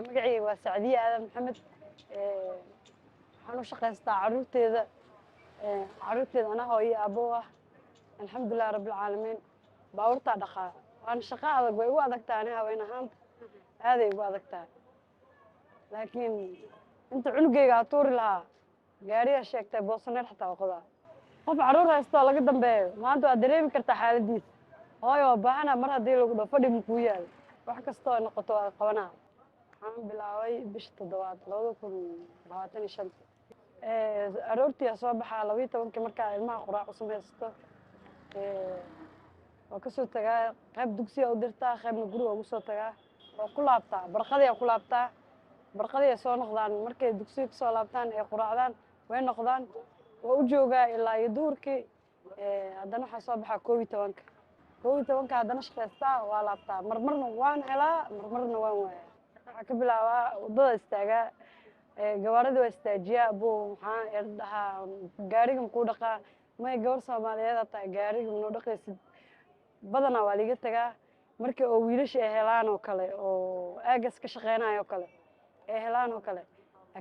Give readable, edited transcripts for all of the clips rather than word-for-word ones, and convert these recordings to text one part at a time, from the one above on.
magacayga waa Sacdiye Aadan Maxamed waxaan u shaqaystaa caruurteeda ana hooyo abo ah alxamdulillaah rabbil caalamiin baabuurta dhaqaa waan shaqo adag way u adagtaa aniga haween ahaan aaday ugu adagtaa laakiin inta cunugayga tuuri lahaa gaariga sheegtay boosaneer xataa waqada qof caruur haysto laga dambeeyo maanta waa dareemi kartaa xaaladiisa hooyo waa baahana mar haddii lagu dhafo dhib ku yaal wax kasta oo noqoto waa qabanaa waxaan bilaabay bishii 7 2025 aroortii soo baxaa 12 markaa ilmaha quraac u samaysto oo ka soo tagaa qayb dugsiga u dirtaa qaybna guriga ugu soo tagaa oo ku laabtaa barqadii soo noqdaan markay dugsiga ka soo laabtaan ee quraacdaan way noqdaan waa u joogaa ilaa iyo duurkii haddana waxaa soo baxaa 12 haddana shaqaystaa waa laabtaa marmarna waan helaa marmarna waan waayaa waxaa ka bilaabaa waddada istaagaa gawaarida waa istaajiyaa abuu maxaa dhahaa gaariga makuu dhaqaa may gabar Soomaaliyeed tahay gaariga manoo dhaqaysid badanaa waa liiga tagaa markii oo wiilasha ay helaan oo kale oo aagas ka shaqeynayo oo kale ay helaan oo kale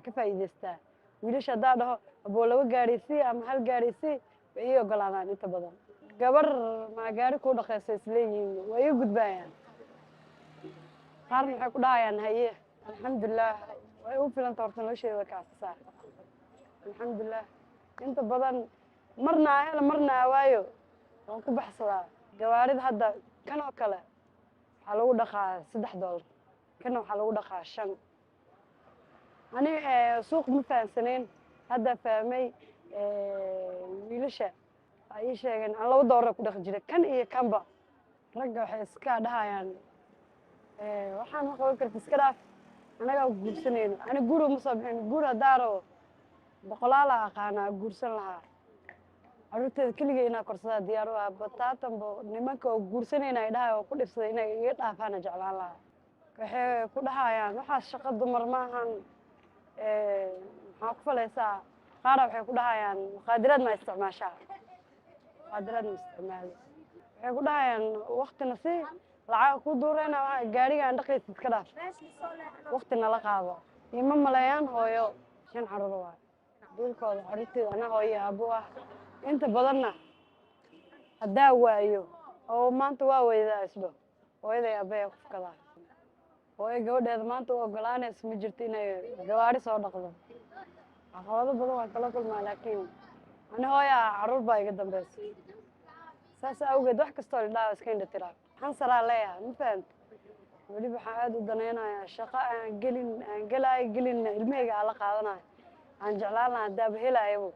ka faa'iideystaa wiilasha haddaa dhaho abuu 2 gaariysi ama 1 gaariysi way ii ogolaadaan inta badan gabar ma gaari ku dhaqaysa isleeyihiin way ii gudbayaan qaarna waxay ku dhahayaan haye alxamdulillaah way u filan tahay nolosheeda kaasasa alxamdulillaah inta badan marna hela marna waayo waan ku baxsadaa gawaarida hadda kan oo kale waxaa lagu dhaqaa $3 kana waxaa lagu dhaqaa 5 ani suuq ma fahansaneyn hadda fahmay wiilasha ay sheegeen aan $2 ku dhaqi jiray kan iyo kanba ragga waxay iska dhahayaan waxaan ma qaban kartaa iska dhaaf anaga guursanayno ani guri ma soo bixin guri hadaaro boqolaal aqaana guursan lahaa caruurteeda kaliya inaa korsada diyaar u ah bataatanbo nimanka oo guursanayna ay dhahay oo ku dhifsaday inay iga dhaafaan jeclaan lahaa waxay ku dhahayaan waxaas shaqo dumar maahan maxaa ku falaysaa qaar waxay ku dhahayaan muqaadaraad ma isticmaashaa muqaadaraad ma isticmaalo waxay ku dhahayaan waqtina si lacag ku duurayna gaariga aan dhaqaysid ka dhaaf waqtina la qaado ima maleeyaan hooyo 5 caruur waa duulkooda caruurteeda ana hooyo abo ah inta badanna hadaa waayo oo maanta waa weydaa isba hooyaday abay ku fakadaa hooyo gabadheeda maanta u ogolaanaysa ma jirto inay gawaari soo dhaqdo caqabado badan waa kala kulmaa laakiin ana hooyo caruur baa iga dambeysay saas awgeed wax kastoo la dhaao iska indha tiraa waxaan saraa leeyahay ma fahanta weli waxaan aad u danaynayaa shaqo aan gelin ilmahayga aan la qaadanayo aan jeclaan lahaa hadaaba helaayabo